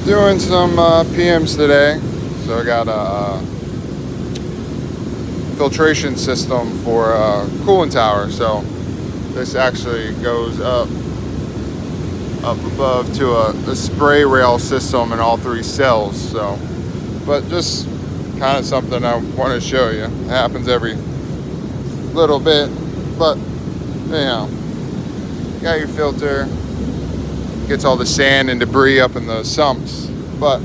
doing some PMs today. So I got a filtration system for a coolant tower. So this actually goes up above to a spray rail system in all three cells. So, but just kind of something I want to show you. It happens every little bit, but anyhow, you got your filter, gets all the sand and debris up in the sumps, but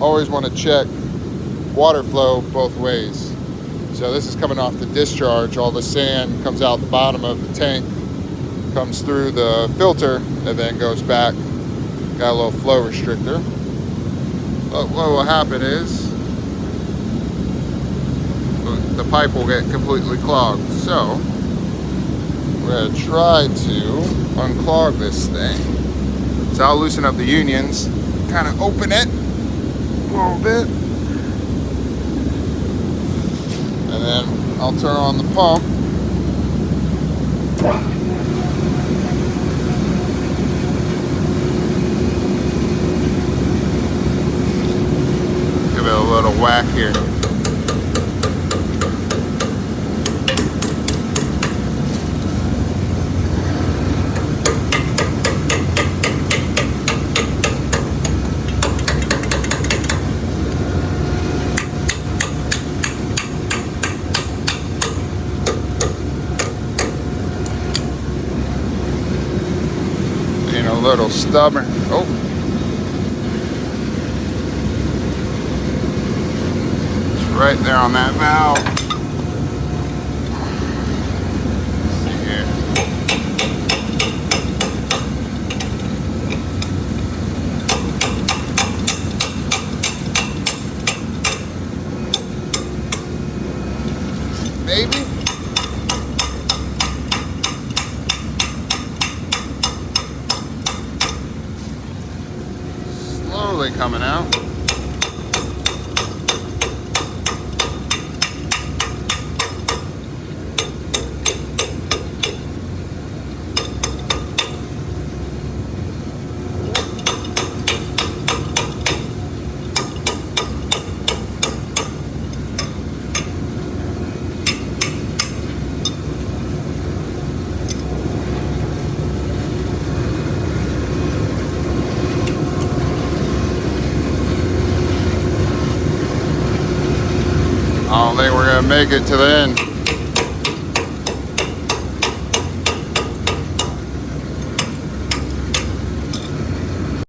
always want to check water flow both ways. So this is coming off the discharge. All the sand comes out the bottom of the tank, comes through the filter, and then goes back. Got a little flow restrictor. But what will happen is the pipe will get completely clogged. So we're going to try to unclog this thing. So I'll loosen up the unions, kind of open it a little bit, and then I'll turn on the pump. Give it a little whack here. A little stubborn. Oh, it's right there on that valve. Let's see here. Baby. Coming out. I don't think we're gonna make it to the end.